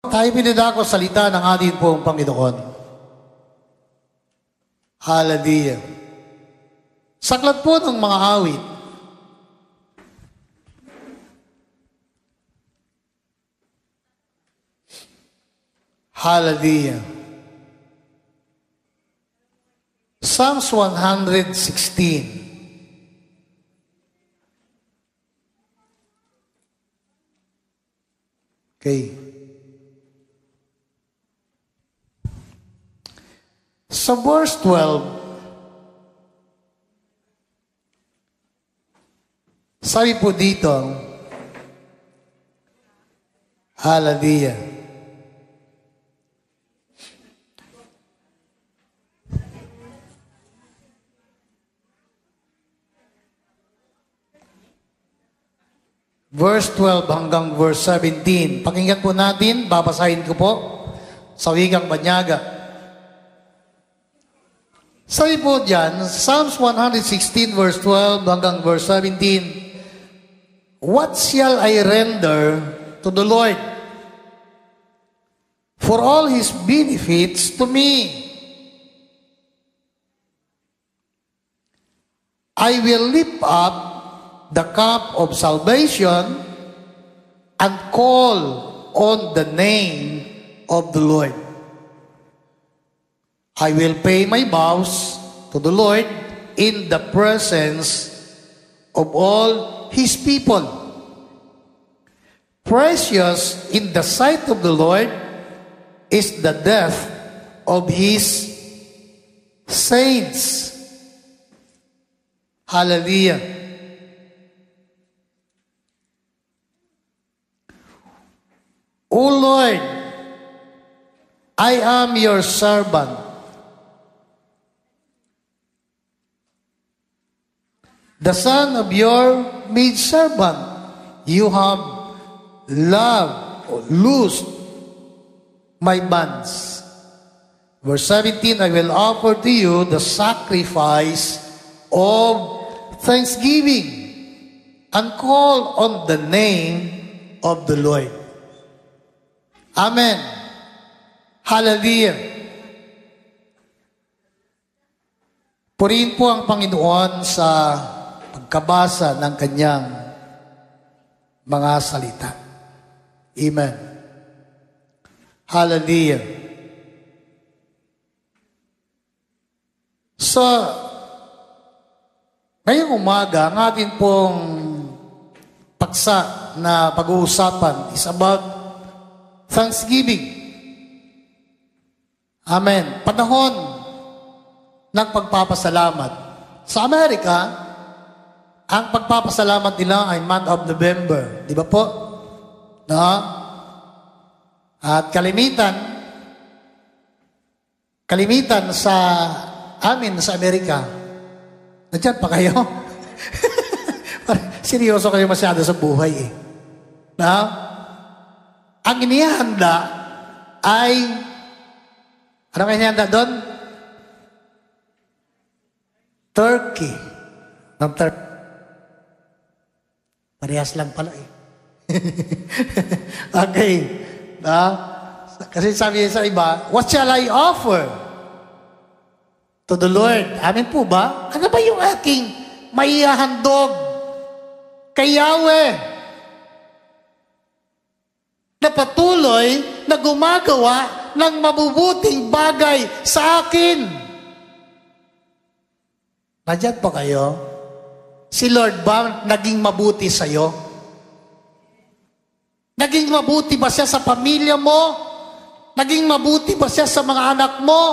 Tayo pinadako salita ng ating pong Panginoon. Hallelujah. Saklat po ng mga awit. Hallelujah. Psalms 116. Okay. Sa verse 12, sabi po dito, hallelujah. Verse 12 hanggang verse 17. Pakinggan po natin, babasahin ko po sa wikang Banyaga. Sabi po dyan, Psalms 116 verse 12 hanggang verse 17. What shall I render to the Lord for all His benefits to me? I will lift up the cup of salvation and call on the name of the Lord. I will pay my vows to the Lord in the presence of all His people. Precious in the sight of the Lord is the death of His saints. Hallelujah. O Lord, I am your servant. The son of your maidservant. You have loved or loosed my bands. Verse 17, I will offer to you the sacrifice of thanksgiving and call on the name of the Lord. Amen. Hallelujah. Purihin po ang Panginoon sa pagkabasa ng kanyang mga salita. Amen. Hallelujah. So, ngayong umaga, ang ating pong paksa na pag-uusapan is about Thanksgiving. Amen. Panahon ng pagpapasalamat. Sa Amerika, ang pagpapasalamat nila ay month of November. Di ba po? No? At kalimitan sa amin sa Amerika. Nandiyan pa kayo? Seryoso kayo masyado sa buhay eh. No? Ang inihanda ay, ano ang inihanda doon? Turkey. Parehas lang pala eh. Okay. Kasi sabi sa iba, what shall I offer to the Lord? Amin po ba? Ano ba yung aking maihahandog kay Yahweh? Na patuloy na gumagawa ng mabubuting bagay sa akin. Nandiyan pa kayo? Si Lord ba naging mabuti sa'yo? Naging mabuti ba siya sa pamilya mo? Naging mabuti ba siya sa mga anak mo?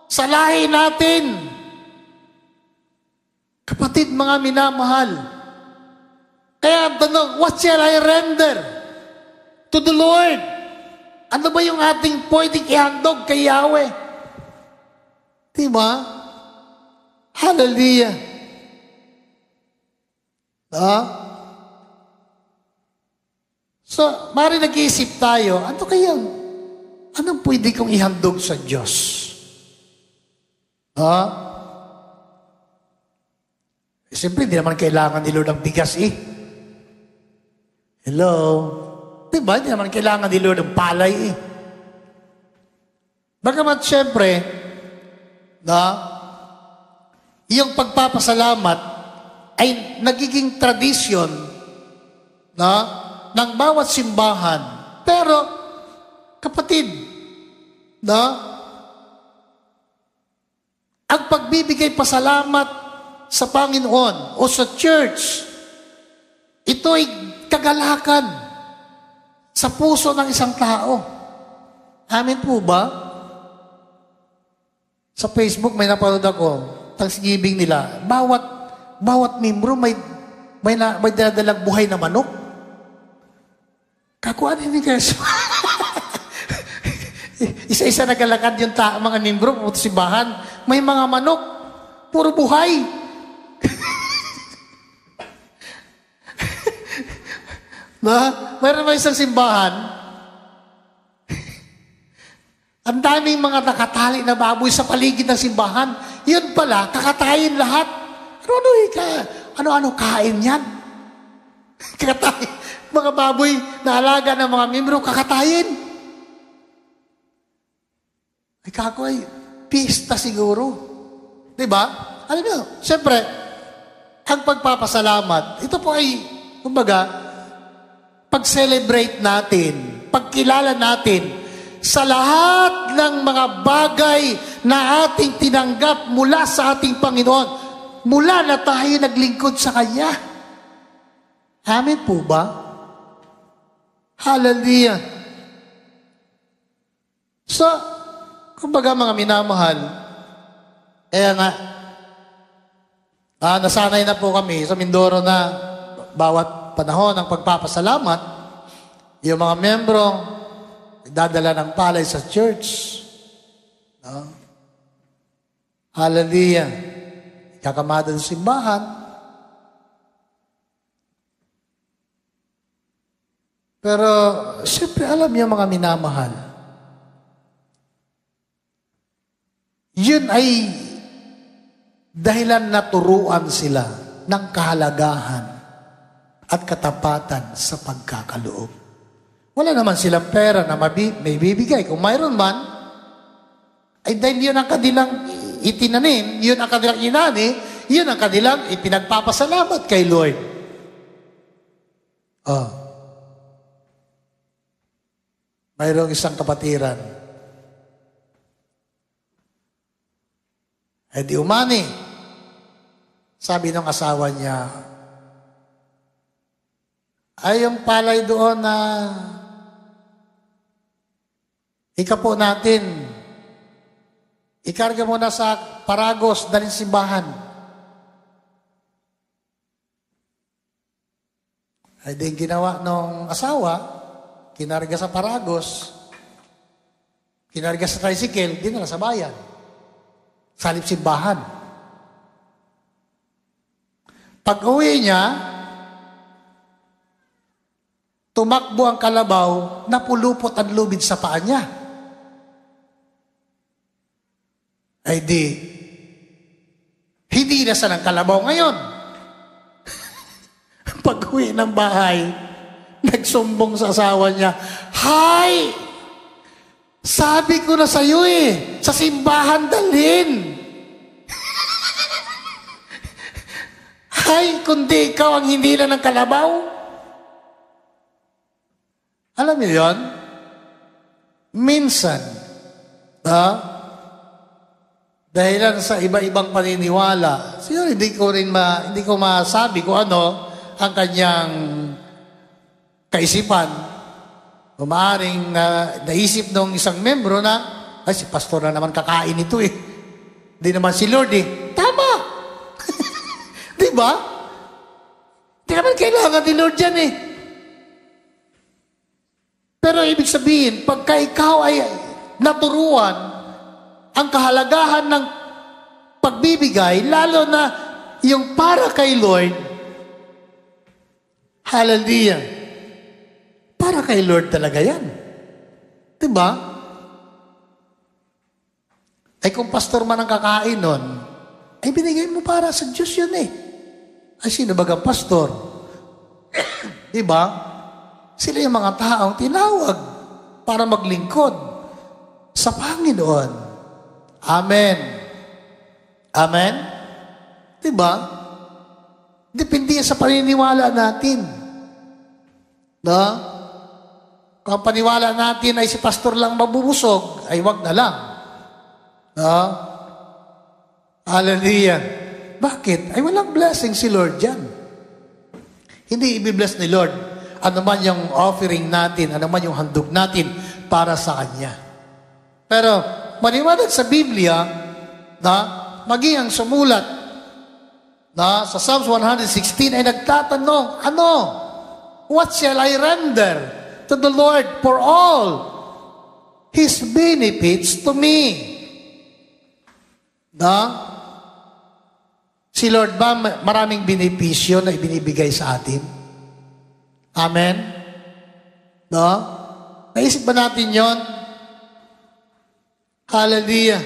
Sa lahi natin? Kapatid, mga minamahal. Kaya tanong, what shall I render to the Lord? Ano ba yung ating pwedeng ihandog kay Yahweh? Diba? Hallelujah. So, mari nag-iisip tayo, anong pwede kong ihandog sa Diyos? Siyempre, hindi naman kailangan ni Lord ng bigas eh. Hello? Diba? Hindi naman kailangan ni Lord ng palay eh. Bagamat syempre, na, yung pagpapasalamat ay nagiging tradisyon na, ng bawat simbahan. Pero, kapatid, na, ang pagbibigay pasalamat sa Panginoon o sa church, ito ay kagalakan sa puso ng isang tao. Amin po ba? Sa Facebook may napanood ako, Thanksgiving nila, bawat membro may dadalang buhay na manok. Kakuan hindi kayo. Isa-isa nagalakad yung mga membro, pumunta sa simbahan, may mga manok, puro buhay. Mayroon ba isang simbahan, ang daming mga nakatali na baboy sa paligid ng simbahan. Yun pala, kakatayin lahat. Ano-ano kain yan? Kakatayin. Mga baboy na alaga ng mga membro, kakatayin. Ay kakoy, pista siguro. Diba? Alam nyo, siyempre, ang pagpapasalamat, ito po ay, kumbaga, pag-celebrate natin, pagkilala natin, sa lahat ng mga bagay na ating tinanggap mula sa ating Panginoon, mula na tayo naglingkod sa Kanya. Amen po ba? Hallelujah. So, kumbaga mga minamahal, kaya nga, nasanay na po kami sa Mindoro na bawat panahon ng pagpapasalamat, yung mga membro, dadala ng palay sa church. No? Hallelujah. Kakamada ng simbahan. Pero, siyempre, alam niyo mga minamahal, yun ay dahilan na turuan sila ng kahalagahan at katapatan sa pagkakaloob. Wala naman silang pera na may bibigay. Kung mayroon man, ay dahil yun ang kanilang itinanim, yun ang kanilang inani, yun ang kanilang ipinagpapasalamat kay Lord. Mayroong isang kapatiran. Ay di umani. Sabi ng asawa niya, ay yung palay doon na ikapo natin, ikarga mo na sa Paragos, dalhin simbahan. Ay din ginawa ng asawa, kinarga sa Paragos, kinarga sa tricycle, dinala sa bayan. Salip simbahan. Pag-uwi niya, tumakbo ang kalabaw, napulupot ang lubid sa paa niya. Ay di, hindi na sa ng kalabaw ngayon. Pag-uwi ng bahay, nagsumbong sa asawa niya, "Hay! Sabi ko na sa iyo sa simbahan dalhin." Hay, kundi ikaw ang hindi na ng kalabaw. Alam niyo yun? Minsan, dahilan sa iba-ibang paniniwala, siguro hindi ko masabi kung ano ang kanyang kaisipan. O maaaring naisip ng isang membro na, ay, si pastor na naman kakain ito Hindi naman si Lord Tama! Di ba? Hindi naman kailangan ni Lord yan Pero ibig sabihin, pagka ikaw ay naturuan ang kahalagahan ng pagbibigay, lalo na yung para kay Lord, hallelujah, para kay Lord talaga yan. Diba? Ay kung pastor man ang kakain nun, ay binigay mo para sa Diyos yun Ay sino bagang pastor? Diba? Sila yung mga taong tinawag para maglingkod sa Panginoon. Amen. Amen? Diba? Depende sa paniniwala natin. No? Kung ang paniwala natin ay si pastor lang mabubusog, ay wag na lang. No? Hallelujah. Bakit? Ay walang blessing si Lord dyan. Hindi i-bless ni Lord ano man yung offering natin, ano man yung handog natin para sa Kanya. Pero maliwanag sa Biblia na maging ang sumulat na sa Psalms 116 ay nagtatanong, ano? What shall I render to the Lord for all His benefits to me? Na? Si Lord ba maraming benepisyo na ibinibigay sa atin? Amen? No? Naisip ba natin yon? Hallelujah.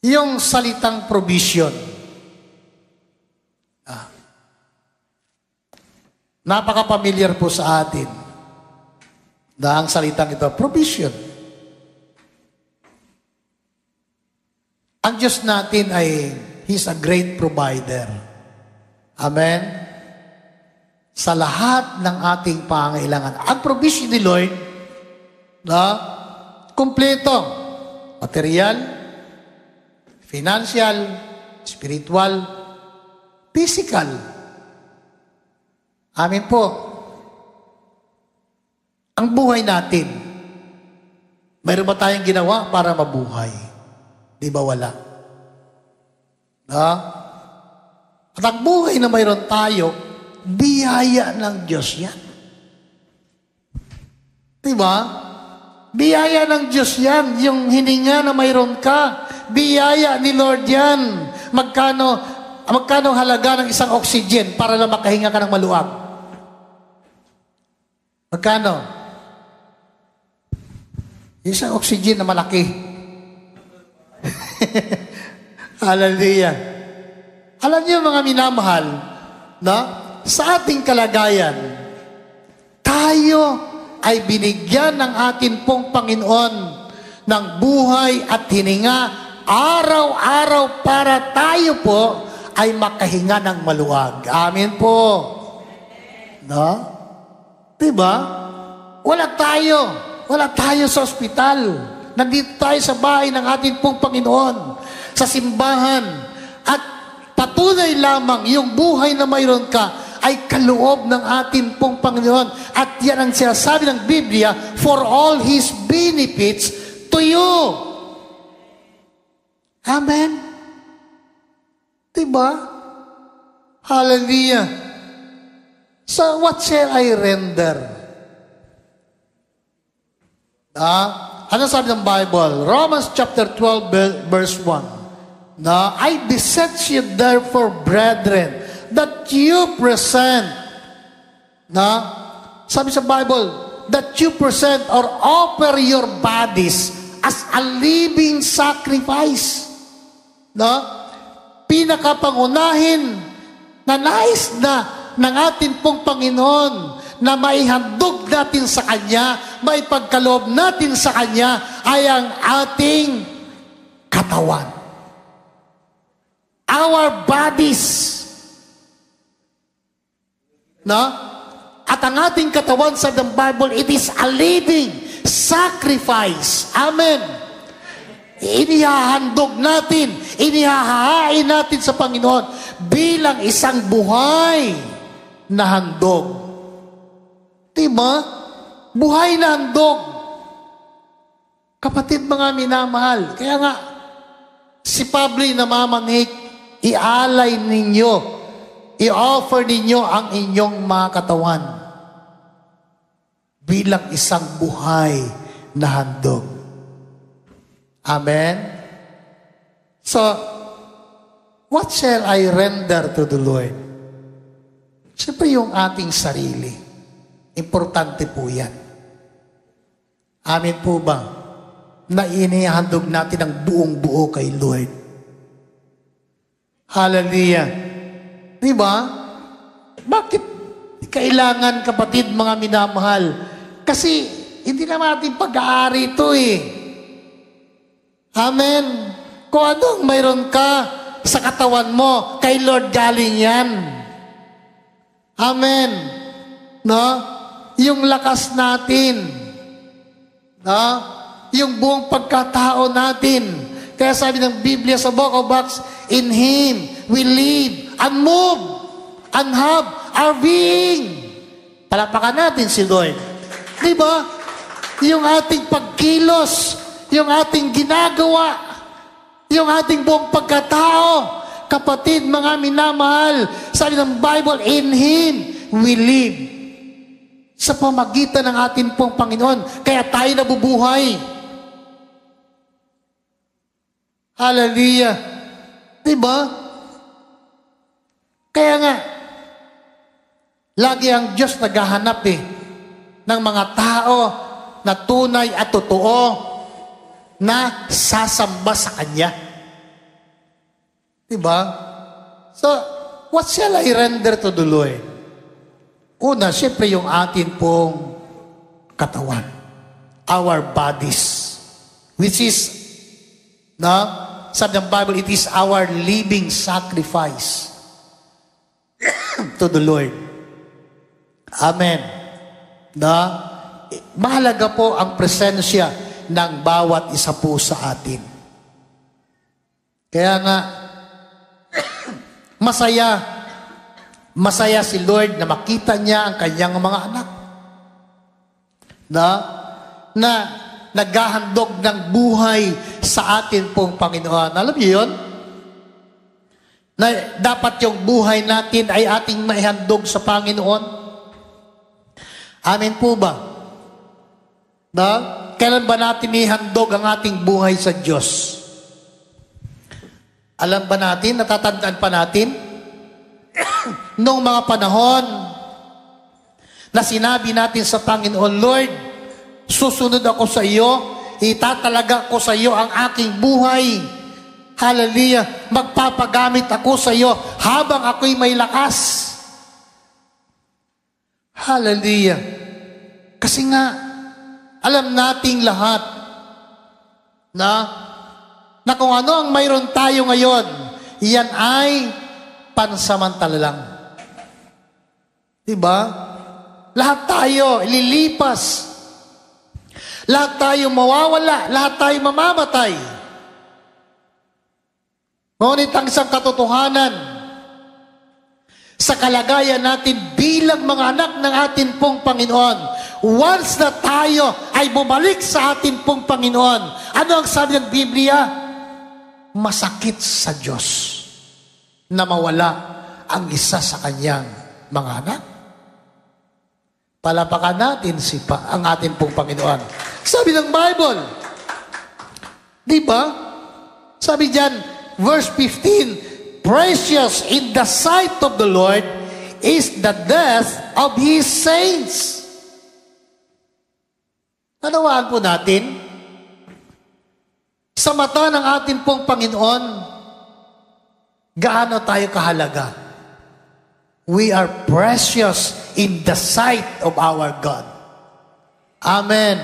Yung salitang provision. Napaka-familiar po sa atin na ang salitang ito, provision. Ang Diyos natin ay He's a great provider. Amen? Sa lahat ng ating pangailangan. Ang provision ni Lord na kumpleto. Material, financial, spiritual, physical. Amen po. Ang buhay natin, mayroon ba tayong ginawa para mabuhay? Di ba wala? At ang buhay na mayroon tayo, biyaya ng Diyos yan. Di ba? Biyaya ng Diyos yan. Yung hininga na mayroon ka, biyaya ni Lord yan. Magkano halaga ng isang oxygen para lang makahinga ka ng maluwag? Magkano? Isang oxygen na malaki. Hallelujah. Alam niyo mga minamahal, na sa ating kalagayan, tayo ay binigyan ng atin pong Panginoon ng buhay at hininga araw-araw para tayo po ay makahinga ng maluwag. Amen po. No? Diba? Wala tayo sa ospital. Nandito tayo sa bahay ng ating pong Panginoon, sa simbahan. At patunay lamang yung buhay na mayroon ka ay kaloob ng ating pong Panginoon. At yan ang sinasabi ng Biblia, for all His benefits to you. Amen? Diba? Hallelujah. So, what shall I render? Ano sabi ng Bible? Romans chapter 12, verse 1. I beseech you therefore, brethren, that you present, sabi sa Bible, that you present or offer your bodies as a living sacrifice. Pinakapangunahin na nais na ng ating pong Panginoon na maihandog natin sa Kanya, maipagkaloob natin sa Kanya ay ang ating katawan. Our bodies. At ang ating katawan sa the Bible, it is a living sacrifice. Amen. Inihahandog natin, inihahain natin sa Panginoon bilang isang buhay na handog. Diba? Buhay na handog. Kapatid mga minamahal, kaya nga, si Pablo namamanhik, ialay ninyo, i-offer ninyo ang inyong mga katawan bilang isang buhay na handog. Amen? So, what shall I render to the Lord? Siyempre yung ating sarili. Importante po yan. Amen po ba? Na inihandog natin ang buong buo kay Lord. Hallelujah. Diba? Bakit Kailangan, kapatid, mga minamahal. Kasi, hindi naman natin pag-aari ito eh. Amen. Kung anong mayroon ka sa katawan mo, kay Lord galing yan. Amen. No? Yung lakas natin. No? Yung buong pagkatao natin. Kaya sabi ng Biblia sa Book of Acts, in Him we live and move and have our being. Palapakan natin si Lord. Diba? Yung ating pagkilos, yung ating ginagawa, yung ating buong pagkatao, kapatid, mga minamahal, sabi ng Bible, in Him we live. Sa pamagitan ng ating pong Panginoon, kaya tayo nabubuhay. Hallelujah. Diba? Kaya nga, lagi ang Diyos naghahanap ng mga tao na tunay at totoo na sasamba sa Kanya. Diba? So, what shall I render to the Lord? Una, siyempre yung atin pong katawan. Our bodies. Which is, sabi ng Bible, it is our living sacrifice to the Lord. Amen. Mahalaga po ang presensya ng bawat isa po sa atin. Kaya nga, masaya si Lord na makita niya ang kanyang mga anak na naghahandog ng buhay sa atin pong Panginoon. Alam niyo yun? Na dapat yung buhay natin ay ating maihandog sa Panginoon. Amen po ba? Kailan ba natin ihandog ang ating buhay sa Diyos? Alam ba natin, natatandaan pa natin? Noong mga panahon na sinabi natin sa Panginoon, Lord, susunod ako sa iyo, itatalaga ko sa iyo ang aking buhay. Hallelujah. Magpapagamit ako sa iyo habang ako'y may lakas. Hallelujah. Kasi nga, alam nating lahat na kung ano ang mayroon tayo ngayon, iyan ay pansamantala lang. Diba? Lahat tayo ililipas. Lahat tayo mawawala. Lahat tayo mamamatay. Ngunit ang isang katotohanan, sa kalagayan natin bilang mga anak ng ating pong Panginoon, once na tayo ay bumalik sa ating pong Panginoon, ano ang sabi ng Biblia? Masakit sa Diyos na mawala ang isa sa kanyang mga anak. Palapakan natin ang ating pong Panginoon. Sabi ng Bible, di ba? Sabi diyan, verse 15, precious in the sight of the Lord is the death of His saints. Nanawaan po natin, sa mata ng ating pong Panginoon, gaano tayo kahalaga? We are precious in the sight of our God. Amen.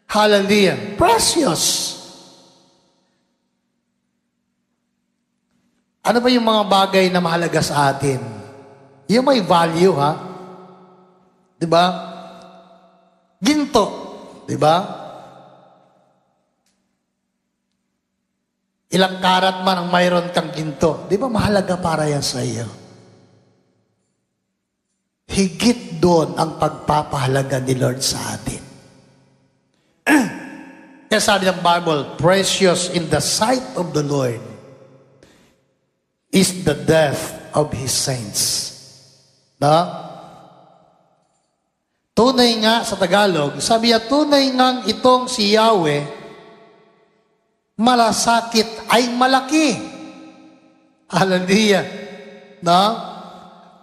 Hallelujah. Precious. Ano ba yung mga bagay na mahalaga sa atin? Yung may value, ha? Diba? Ginto. Diba? Ilang karat man ang mayroon kang ginto. Diba mahalaga para yan sa iyo? Higit doon ang pagpapahalaga ni Lord sa atin. Kaya sabi ng Bible, precious in the sight of the Lord is the death of His saints. Tunay nga sa Tagalog, sabi niya, tunay nga itong si Yahweh, malasakit ay malaki. Hallelujah.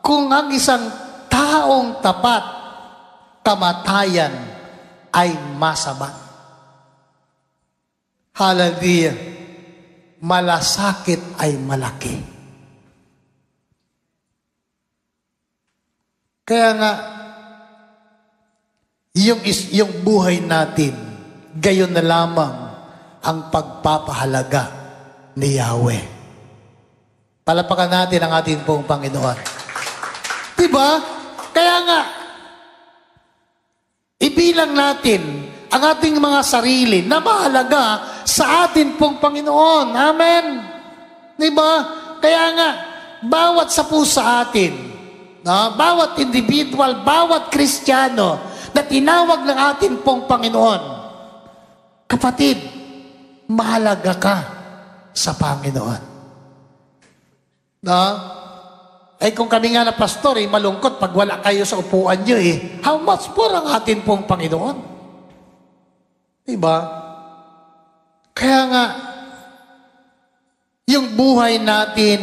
Kung ang isang taong tapat, kamatayan ay masama. Hallelujah. Malasakit ay malaki. Kaya nga, yung buhay natin, gayon na lamang ang pagpapahalaga ni Yahweh. Palapakan natin ang ating pong Panginoon. Diba? Kaya nga, ibilang natin ang ating mga sarili na mahalaga sa atin pong Panginoon. Amen? Diba? Kaya nga, bawat sapu sa atin, no? Bawat individual, bawat Kristiyano na tinawag ng atin pong Panginoon, kapatid, mahalaga ka sa Panginoon. No? Ay kung kami nga na pastor, malungkot pag wala kayo sa upuan nyo How much more ang atin pong Panginoon? Diba? Kaya nga, yung buhay natin,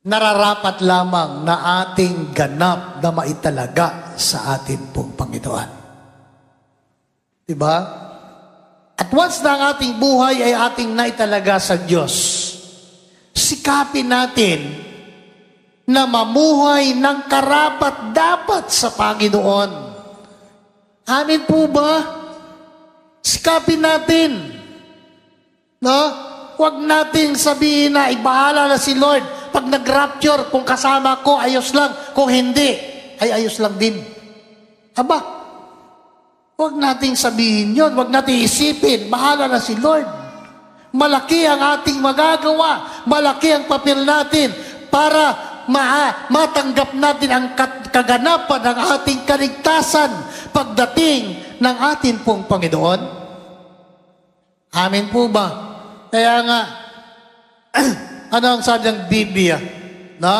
nararapat lamang na ating ganap na maitalaga sa atin pong Panginoon. Diba? At once na ang ating buhay ay ating naitalaga sa Diyos, sikapin natin na mamuhay ng karapat-dapat sa Panginoon. Amin po ba? Sikapin natin. No? Huwag natin sabihin na ibahala na si Lord. Pag nag-rapture, kung kasama ko, ayos lang. Kung hindi, ay ayos lang din. Aba, huwag nating sabihin yun. Huwag nating isipin, bahala na si Lord. Malaki ang ating magagawa. Malaki ang papel natin para matanggap natin ang kaganapan ng ating kaligtasan pagdating ng atin pong Panginoon. Amin po ba? Kaya nga, ano ang sabi ng Biblia? No?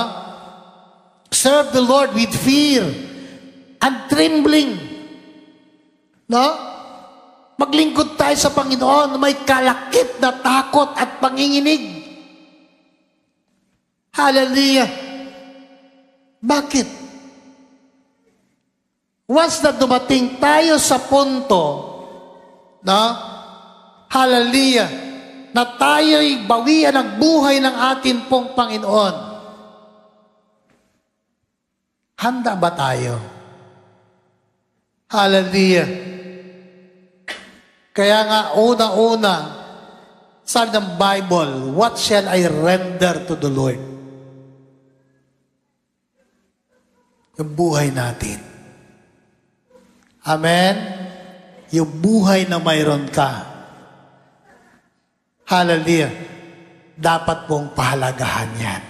Serve the Lord with fear and trembling. No? Maglingkod tayo sa Panginoon na may kalakip na takot at panginginig. Hallelujah. Bakit? Once na dumating tayo sa punto, no? Hallelujah, na tayo'y bawian ng buhay ng atin pong Panginoon. Handa ba tayo? Hallelujah. Kaya nga, una-una, sabi ng Bible, what shall I render to the Lord? Yung buhay natin. Amen? Yung buhay na mayroon ka. Hallelujah. Dapat pong pahalagahan yan.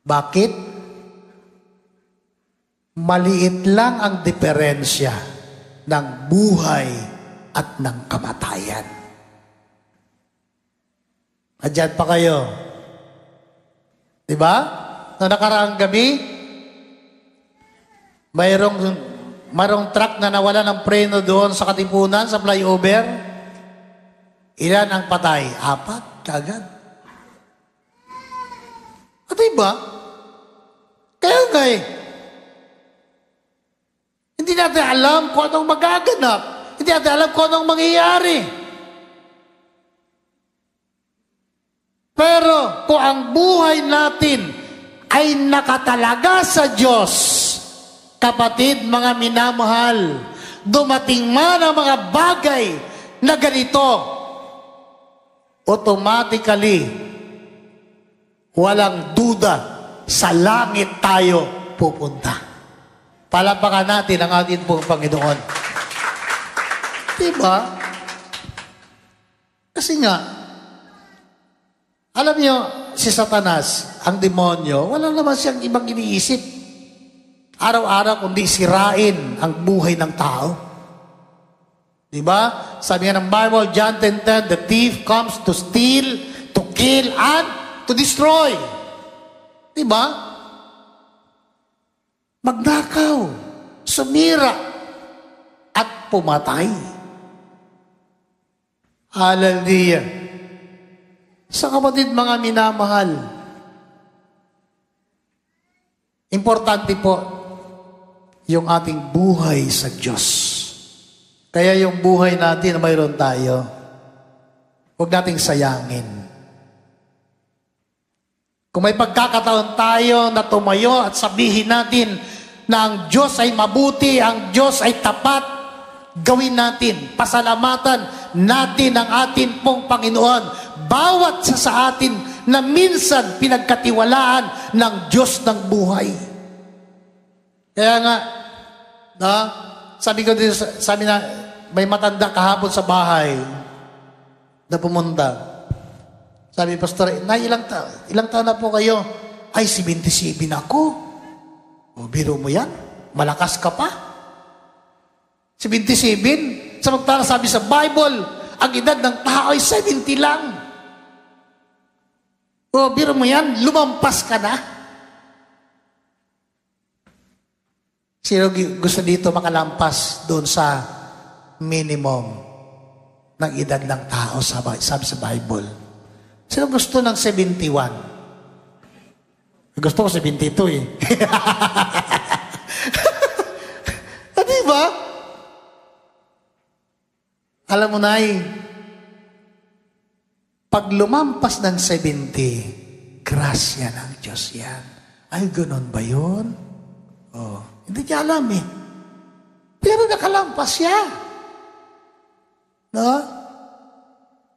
Bakit? Maliit lang ang diferensya ng buhay at ng kamatayan. Adyan pa kayo. Diba? Na nakaraang gabi, mayroong truck na nawala ng preno doon sa Katipunan, sa flyover. Ilan ang patay? 4, kagad. At diba? Kaya nga hindi natin alam kung anong magaganap. Hindi natin alam kung anong mangyayari. Pero kung ang buhay natin ay nakatalaga sa Diyos, kapatid, mga minamahal, dumating man ang mga bagay na ganito, automatically, walang duda, sa langit tayo pupunta. Palapakan natin ang ating pong Panginoon. Diba? Kasi nga, alam niyo, si Satanas, ang demonyo, wala naman siyang ibang iniisip. Araw-araw, kundi sirain ang buhay ng tao. Diba? Sabi nga ng Bible, John 10:10, the thief comes to steal, to kill, and to destroy. Diba? Magnakaw, sumira, at pumatay. Hallelujah. Sa kapatid, mga minamahal, importante po yung ating buhay sa Diyos. Kaya yung buhay natin na mayroon tayo, huwag nating sayangin. Kung may pagkakataon tayo na tumayo at sabihin natin na ang Diyos ay mabuti, ang Diyos ay tapat, gawin natin, pasalamatan natin ang atin pong Panginoon. Bawat sa atin na minsan pinagkatiwalaan ng Diyos ng buhay. Kaya nga, sabi ko din, sabi na, may matanda kahapon sa bahay na pumunta. Sabi, Pastor, ilang taon na po kayo? Ay, 77 ako. O, biro mo yan? Malakas ka pa? 77? Samantala sabi sa Bible, ang edad ng tao ay 70 lang. O, biro mo yan? Lumampas ka na? Sino gusto dito makalampas doon sa minimum ng edad ng tao, sabi sa Bible? Sino gusto ng 71? Gusto ko 72 eh. Diba? Alam mo na pag lumampas ng 70, grasya ng Diyos yan. Ay, ganun ba yun? Oh, hindi niya alam eh. Pero nakalampas siya. No?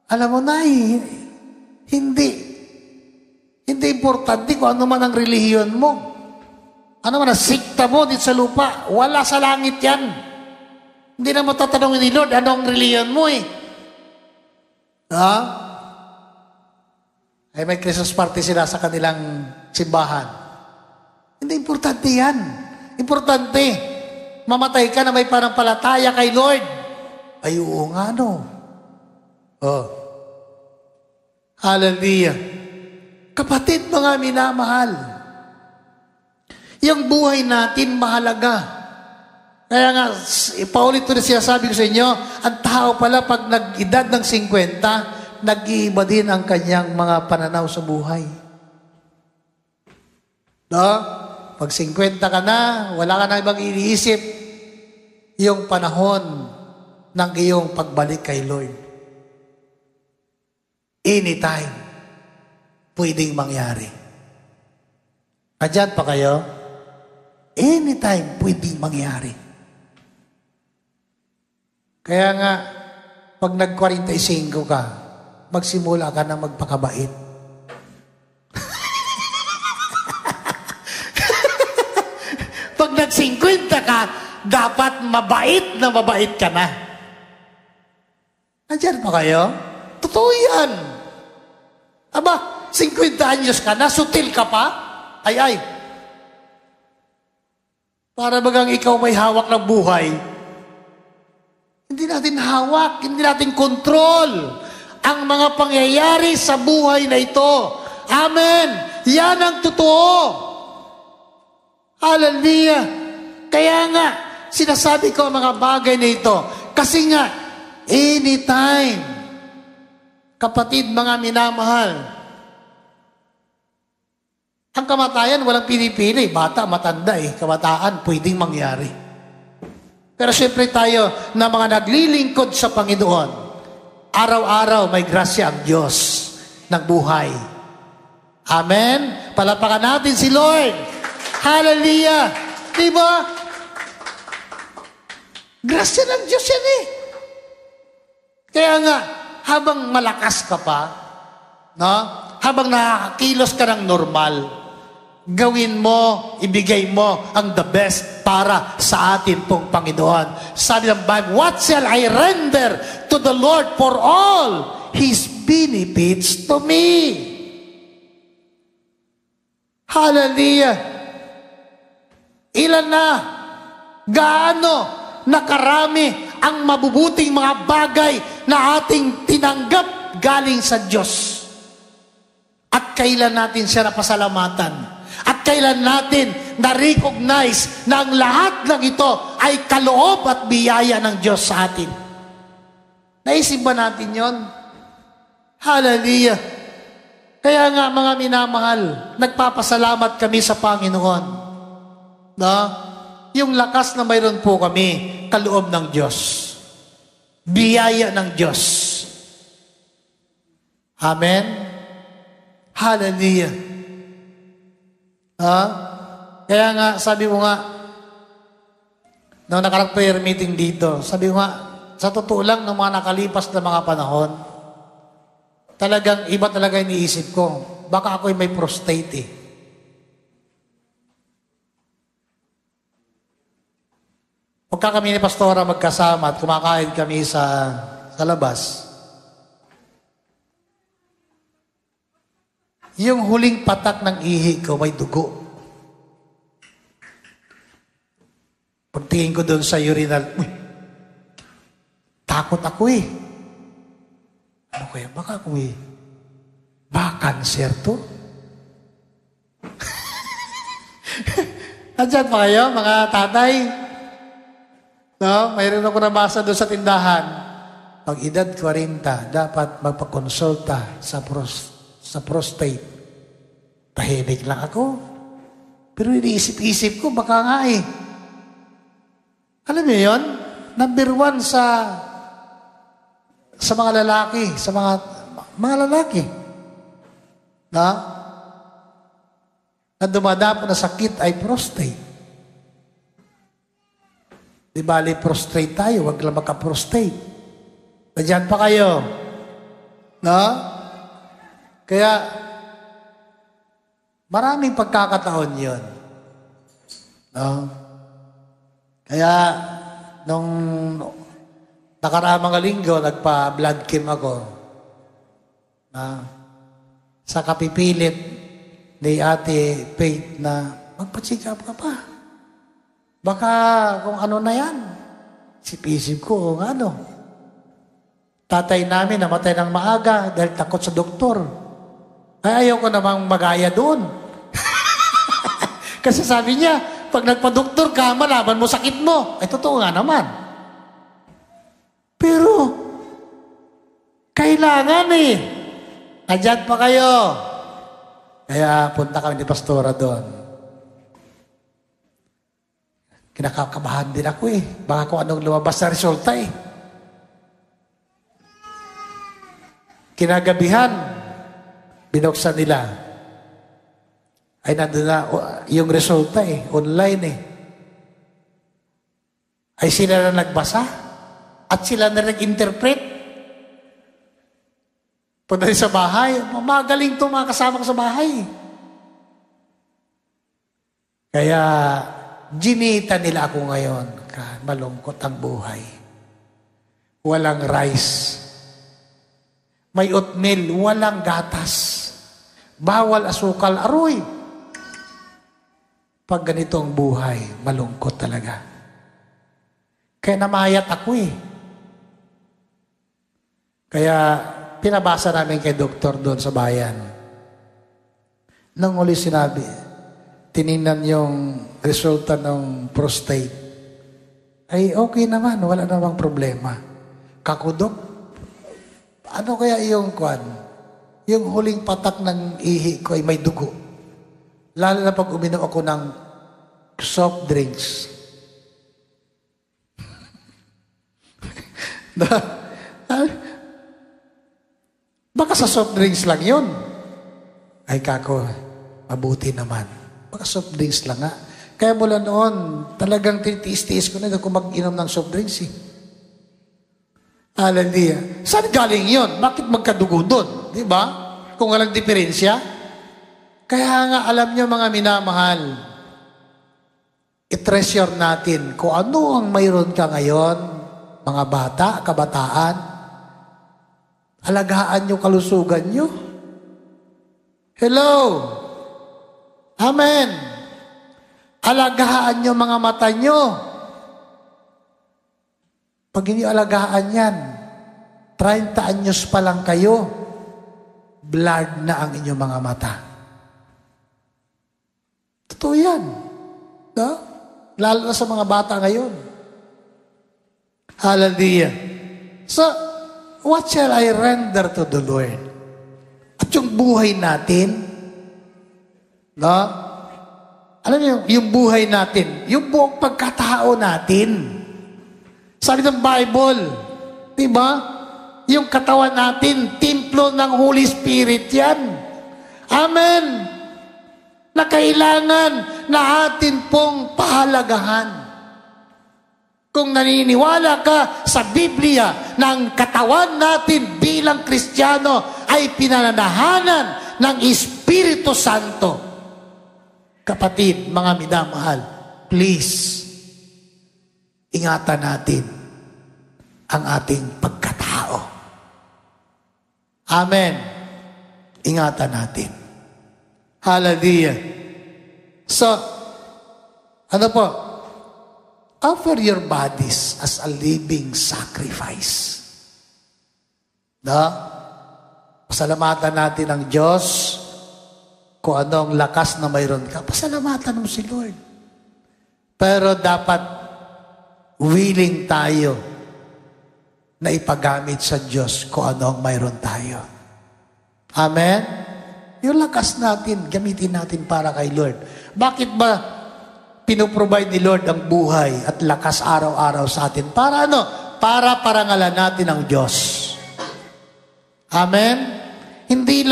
Alam mo na hindi importante kung ano man ang relihiyon mo. Ano man ang sikta mo dito sa lupa. Wala sa langit yan. Hindi na mo tatanungin ni Lord, ano ang relihiyon mo eh. Ay may Christmas party sila sa kanilang simbahan. Hindi importante yan. Importante, mamatay ka na may panampalataya kay Lord. Ay, oo nga no. Oh. Hallelujah. Kapatid, mga minamahal, yung buhay natin mahalaga. Kaya nga, ipaulit ko na sinasabi ko sa inyo, ang tao pala pag nag-edad ng 50, nag-iiba din ang kanyang mga pananaw sa buhay. No? Pag 50 ka na, wala ka na ibang iniisip, yung panahon ng iyong pagbalik kay Lord. Anytime, pwedeng mangyari. Andyan pa kayo? Anytime, pwedeng mangyari. Kaya nga, pag nag-45 ka, magsimula ka na magpakabait. Pag nag-50 ka, dapat mabait ka na. Andyan pa kayo? Totoo yan. Aba, 50 anyos ka na, sutil ka pa? Ay. Para bagang ikaw may hawak ng buhay. Hindi natin hawak, hindi natin kontrol ang mga pangyayari sa buhay na ito. Amen. Yan ang totoo. Hallelujah. Kaya nga, sinasabi ko ang mga bagay na ito. Kasi nga, anytime, kapatid, mga minamahal, ang kamatayan walang pinipili. Bata, matanda Kamataan, pwedeng mangyari. Pero siyempre tayo na mga naglilingkod sa Panginoon, araw-araw may grasya ang Diyos ng buhay. Amen? Palapakan natin si Lord. Hallelujah! Diba? Grasya ng Diyos yan Kaya nga, habang malakas ka pa, no? Habang nakakakilos ka ng normal, gawin mo, ibigay mo ang the best para sa atin pong Panginoon. Sabi ng Bible, what shall I render to the Lord for all His benefits to me? Hallelujah! Ilan na, gaano nakarami ang mabubuting mga bagay na ating tinanggap galing sa Diyos. At kailan natin siya napasalamatan. At kailan natin na-recognize na ang lahat ng ito ay kaloob at biyaya ng Diyos sa atin. Naisip ba natin yon? Hallelujah! Kaya nga mga minamahal, nagpapasalamat kami sa Panginoon. No? Yung lakas na mayroon po kami, kaloob ng Diyos. Biyaya ng Diyos. Amen? Hallelujah. Ha? Kaya nga, sabi ko nga, nung nakarang prayer meeting dito, sabi ko nga, sa totoo lang, ng mga nakalipas na mga panahon, talagang iba talaga iniisip ko. Baka ako'y may prostate eh. Pagka kami ni Pastora magkasama at kumakain kami sa labas, yung huling patak ng ihi ko may dugo. Pagtingin ko doon sa urinal, takot ako eh. Ano kaya? Baka ako eh. Baka cancer to? Nandiyan pa kayo, mga tatay? No? Mayroon ako nabasa doon sa tindahan. Pag edad 40, dapat magpakonsulta sa prostate. Tahimik lang ako. Pero iniisip-isip ko, baka nga eh. Alam niyo yun? Number 1 sa mga lalaki, sa mga lalaki. Na dumadapo na sakit ay prostate. Di bali prostrate tayo, wag lang maka-prostate. Nandiyan pa kayo. No? Kaya, maraming pagkakataon yun. No? Kaya, nung nakaraang mga linggo, nagpa-blood chem ako. Sa kapipilit ni Ate Faith na magpa-check up ka pa. Baka kung ano na yan. Isip-isip ko kung ano. Tatay namin namatay ng maaga dahil takot sa doktor. Ay, ayaw ko namang magaya doon. Kasi sabi niya, pag nagpa-doktor ka, malaman mo sakit mo. Ay, totoo nga naman. Pero, kailangan eh. Nandiyan pa kayo. Kaya punta kami ni Pastora doon. Kinakakabahan din ako eh. Baka kung anong lumabas na resulta eh. Kinagabihan, binuksan nila. Ay nandun na yung resulta eh. Online eh. Ay sila na nagbasa. At sila na nag-interpret. Punta sa bahay. Magaling ito mga kasama ko sa bahay. Kaya, ginita nila ako ngayon. Malungkot ang buhay. Walang rice. May oatmeal, walang gatas. Bawal asukal, aroy. Pag ganito ang buhay, malungkot talaga. Kaya namayat ako eh. Kaya pinabasa namin kay doktor doon sa bayan. Nang uli sinabi, tiningnan yung resulta ng prostate. Ay okay naman, wala namang problema. Kakudok, ano kaya yung kwan? Yung huling patak ng ihi ko ay may dugo. Lalo na pag uminom ako ng soft drinks. Baka sa soft drinks lang yun. Ay kako, mabuti naman. Baka soft drinks lang nga. Kaya mula noon, talagang titiis-tiis ko na kung mag-inom ng soft drinks eh. Hallelujah. Saan galing yun? Bakit magkadugo doon? Di ba? Kung walang diferensya. Kaya nga alam nyo mga minamahal, i-treasure natin kung ano ang mayroon ka ngayon, mga bata, kabataan. Alagaan nyo kalusugan nyo. Hello? Amen. Alagaan nyo mga mata nyo. Pag hindi alagaan yan, 30 anyos pa lang kayo, blurred na ang inyong mga mata. Totoo yan. No? Lalo na sa mga bata ngayon. Hallelujah. So, what shall I render to the Lord? At yung buhay natin, no? Alam niyo, yung buhay natin, yung buong pagkatao natin, sabi ng Bible, di ba? Yung katawan natin, templo ng Holy Spirit yan. Amen. na kailangan na atin pong pahalagahan. Kung naniniwala ka sa Biblia na ang katawan natin bilang Kristiyano ay pinananahanan ng Espiritu Santo, kapatid, mga minamahal, please, ingatan natin ang ating pagkatao. Amen. Ingatan natin. Hallelujah. So, ano po? Offer your bodies as a living sacrifice. No? Pasalamatan natin ang Diyos kung anong lakas na mayroon ka. Pasalamatan mo si Lord. Pero dapat willing tayo na ipagamit sa Diyos kung anong mayroon tayo. Amen? Yung lakas natin, gamitin natin para kay Lord. Bakit ba pinoprovide ni Lord ang buhay at lakas araw-araw sa atin? Para ano? Para parangalan natin ang Diyos. Amen? Hindi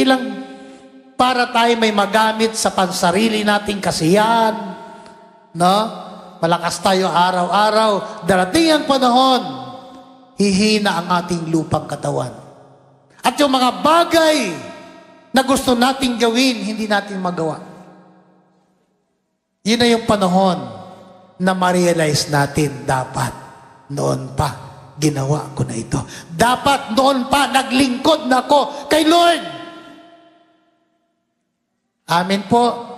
lang para tayo may magamit sa pansarili nating kasiyahan, no? Malakas tayo araw-araw. Darating ang panahon, hihina ang ating lupang katawan. At yung mga bagay na gusto nating gawin, hindi natin magawa. Yun na yung panahon na ma-realize natin dapat noon pa ginawa ko na ito. Dapat noon pa naglingkod na ako kay Lord. Amen po.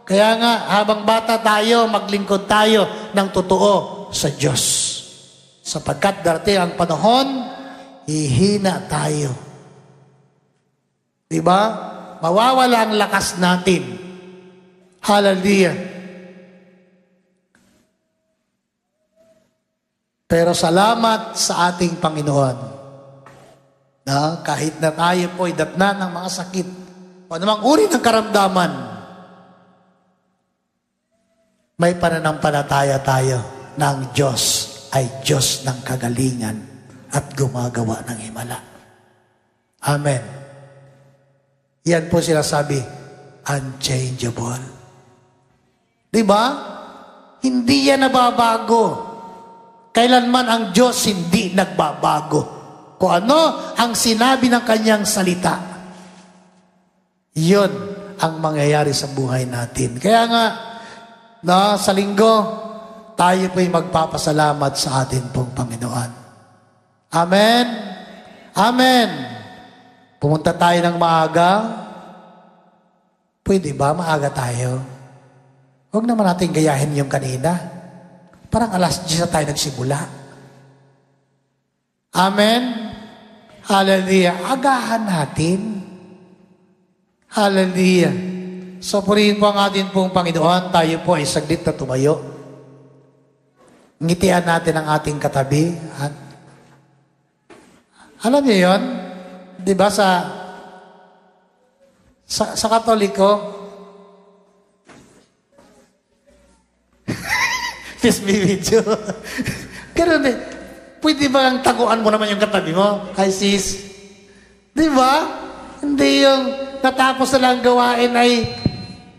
Kaya nga, habang bata tayo, maglingkod tayo ng totoo sa Diyos. Sapagkat darating ang panahon, hihina tayo. Diba? Mawawala ang lakas natin. Hallelujah. Pero salamat sa ating Panginoon. Na kahit na tayo po ay datnan ng mga sakit, o namang uri ng karamdaman, may pananampalataya tayo na ang Diyos ay Diyos ng kagalingan at gumagawa ng himala. Amen. Yan po sinasabi, unchangeable. Diba? Hindi yan nababago. Kailanman ang Diyos hindi nagbabago. Kung ano ang sinabi ng kanyang salita, yun ang mangyayari sa buhay natin. Kaya nga, sa linggo, tayo po'y magpapasalamat sa atin pong Panginoon. Amen? Amen. Pumunta tayo ng maaga. Pwede ba maaga tayo? Huwag naman natin gayahin yung kanina. Parang alas 10 na tayo nagsimula. Amen? Hallelujah. Agahan natin. Hallelujah. So, purihin po ang atin pong Panginoon. Tayo po ay saglit na tumayo. Ngitian natin ang ating katabi. Alam niyo yun? Diba sa Katoliko, please be video. Ganun eh. Pwede ba ang taguan mo naman yung katabi mo? Hi sis. Diba? Hindi yung natapos na lang gawain ay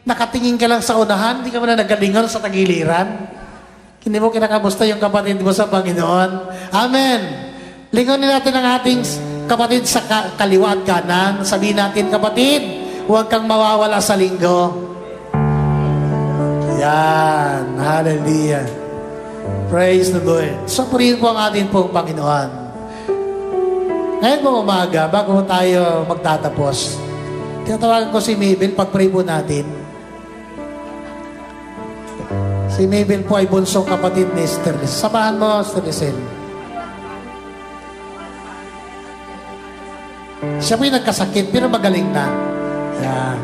nakatingin ka lang sa unahan, hindi ka mo na nagalingon sa tagiliran. Hindi mo kinakamusta yung kapatid mo sa Panginoon. Amen. Lingonin natin ang ating kapatid sa kaliwa at kanan. Sabihin natin, kapatid, huwag kang mawawala sa linggo. Yan. Hallelujah. Praise the Lord. So, purihin po ang ating pong Panginoon. Ngayon po umaga, bago tayo magtatapos, tinatawagan ko si Mabel, pag-pray po natin. Si Mabel po ay bunsong kapatid ni Sterlis. Samahan mo, Sterlisel. Siya po yung nagkasakit, pero magaling na. Yeah.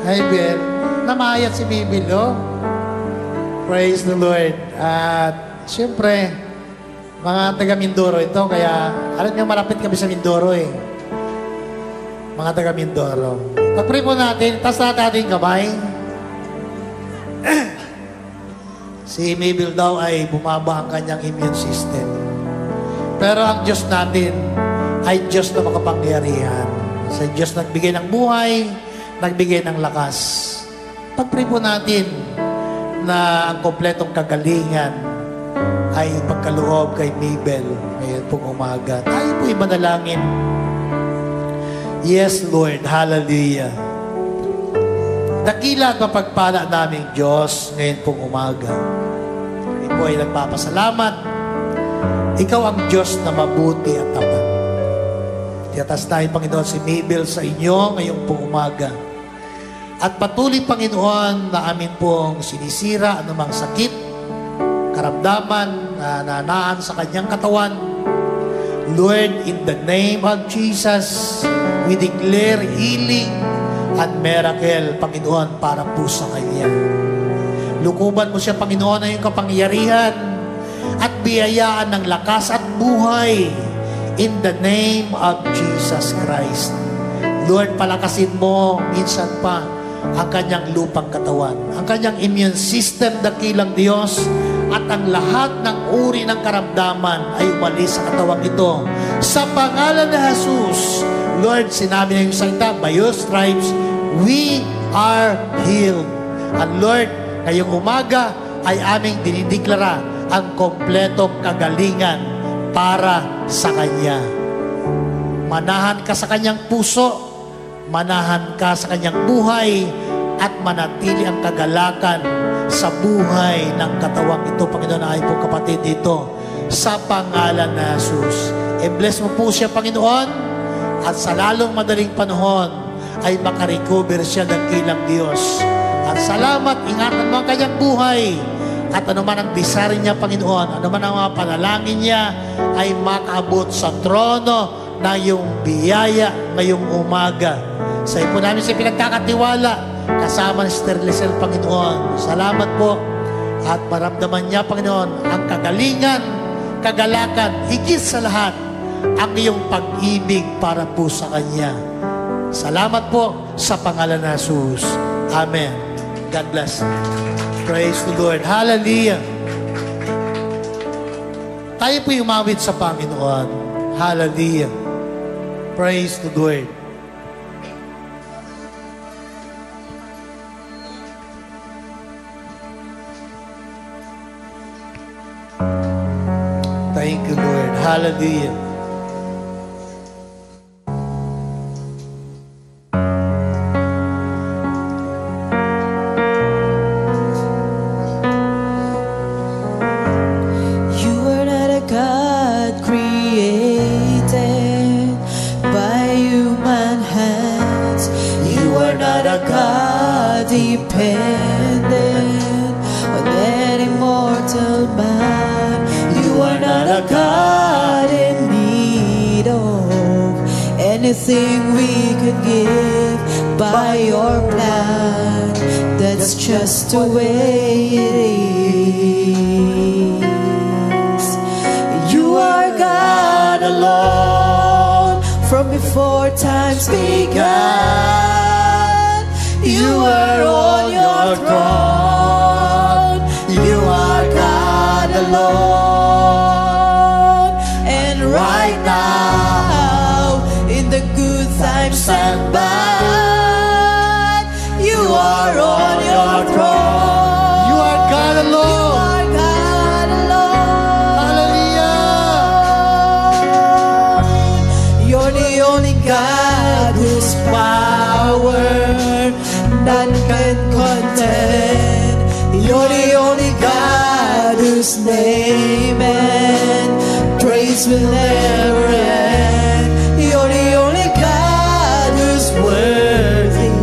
Hi, Bel. Namayat si Mabel, oh. Praise the Lord. At siyempre, mga taga Mindoro ito, kaya alam niyo malapit kami sa Mindoro eh. Mga taga Mindoro. Pag-pray po natin, taas natin ating kamay. Si Mabel daw ay bumaba ang kanyang immune system. Pero ang Diyos natin ay Diyos na makapangyarihan. Sa Diyos nagbigay ng buhay, nagbigay ng lakas. Pag-pray po natin na ang kompletong kagalingan ay pagkaloob kay Mabel ngayon pong umaga. Tayo po imanalangin. Yes, Lord. Hallelujah. Dakila at mapagpala naming Diyos ngayon pong umaga. Kami po ay nagpapasalamat. Ikaw ang Diyos na mabuti at tapat. Tiyatas tayo, Panginoon, si Mabel sa inyo ngayong pong umaga. At patuloy, Panginoon, na amin pong sinisira anumang sakit, karamdaman na nanaan sa kanyang katawan. Lord, in the name of Jesus, we declare healing and miracle, Panginoon, para po sa kanya. Lukuban mo siya, Panginoon, na yung kapangyarihan at biyayaan ng lakas at buhay in the name of Jesus Christ. Lord, palakasin mo minsan pa ang kanyang lupang katawan, ang kanyang immune system, dakilang Diyos, at ang lahat ng uri ng karamdaman ay umalis sa katawang ito. Sa pangalan ni Jesus, Lord, sinabi na yung salita, by your stripes, we are healed. And Lord, ngayong umaga ay aming dinideklara ang kompletong kagalingan para sa Kanya. Manahan ka sa Kanyang puso, manahan ka sa Kanyang buhay, at manatili ang kagalakan sa buhay ng katawang ito, Panginoon, ay po kapatid dito, sa pangalan na Jesus. I-bless mo po siya, Panginoon, at sa lalong madaling panahon ay makarecover siya ng kilang Diyos. At salamat, ingatan mo ang kanyang buhay, at anuman ang desire niya, Panginoon, anuman ang mga panalangin niya, ay makaabot sa trono ng iyong biyaya ngayong umaga. Sa iyo po namin siya pinagkakatiwala, kasama ni Sister Lisel, Panginoon. Salamat po, at maramdaman niya, Panginoon, ang kagalingan, kagalakan, higit sa lahat, ang iyong pag-ibig para po sa Kanya. Salamat po sa pangalan ng Jesus. Amen. God bless. Praise the Lord. Hallelujah. Tayo po umawit sa Panginoon. Hallelujah. Praise the Lord. Thank you, Lord. Hallelujah. You are not a God created by human hands. You are not a God dependent on any mortal man. You are not a God in need of anything we could give by your plan. That's just the way it is. You are God alone from before times began. You are on your throne. You are God alone. And right now, in the good times and bad, you are on your throne. You are God alone. You are God alone. Hallelujah. You're the only God whose power none can contend. You're the only God whose name and praise will never end. You're the only God who's worthy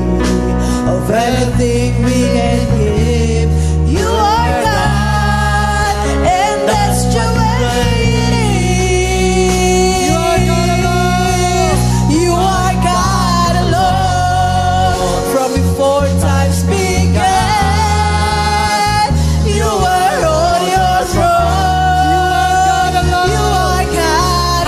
of everything we can give. You are God, and that's the way it is. You are God alone. You are God alone from before times began. You are on your throne. You are God alone. You are God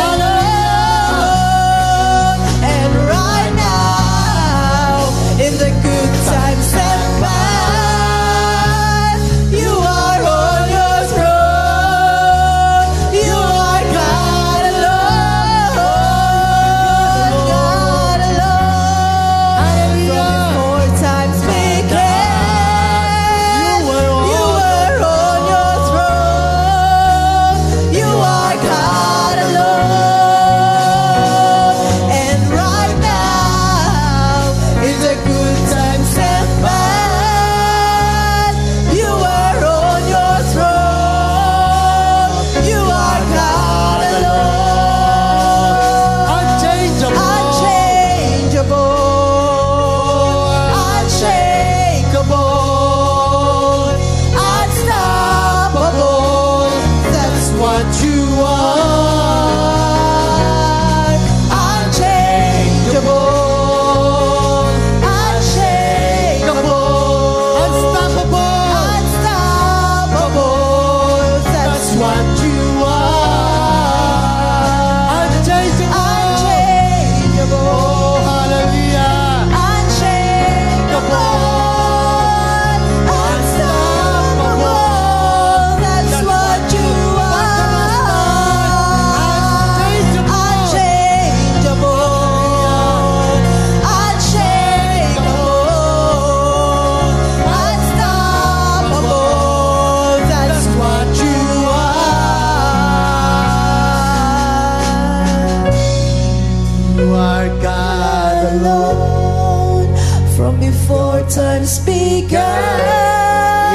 from before time began.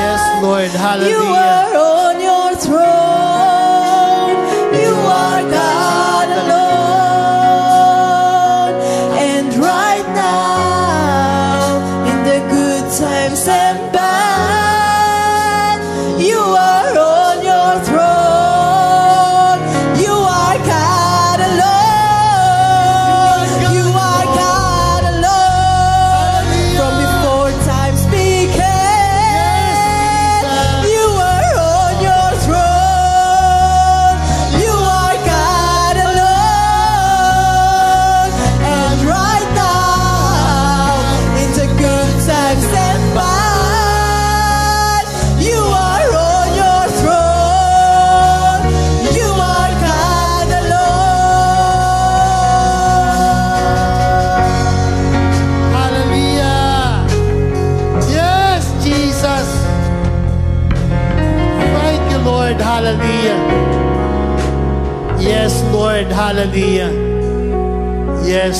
Yes, Lord. You Hallelujah. are on your throne. You are God alone. And right now, in the good times and bad, you are on your throne. You are God alone. You are God alone. From before times began, you are on your throne. You are God alone. And right now, in the good times and bad, you are on your throne. You are God alone. Hallelujah. Yes, Jesus. Thank you, Lord. Hallelujah. Yes, Lord. Hallelujah. Yes,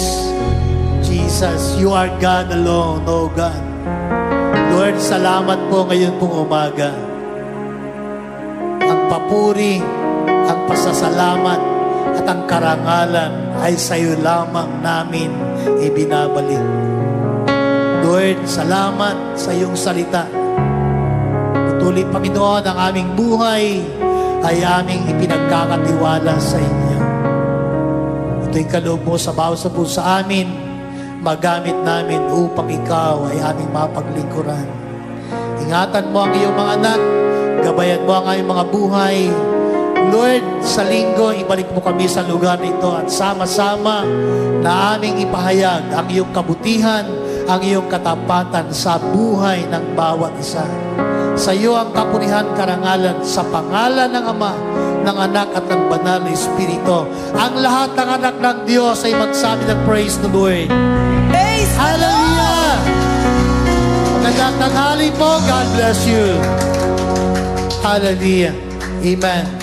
Jesus. You are God alone, oh God. Lord, salamat po ngayon pong umaga. Ang papuri, ang pasasalamat, at ang karangalan ay sa iyo lamang namin ibinabalik. Lord, salamat sa iyong salita. Patuloy, Panginoon, ang aming buhay ay aming ipinagkakatiwala sa inyo. Ito'y kaloob mo sa bawat sa puso sa amin, magamit namin upang ikaw ay aming mapaglingkuran. Ingatan mo ang iyong mga anak, gabayan mo ang aming mga buhay. Lord, sa linggo, ibalik mo kami sa lugar nito at sama-sama na aming ipahayag ang iyong kabutihan, ang iyong katapatan sa buhay ng bawat isa. Sa iyo ang kapurihan, karangalan, sa pangalan ng Ama, ng Anak at ng Banal na Espiritu. Ang lahat ng anak ng Diyos ay magsabi ng praise the Lord. Praise the Hallelujah! Magandang tanghali po. God bless you. Hallelujah. Amen.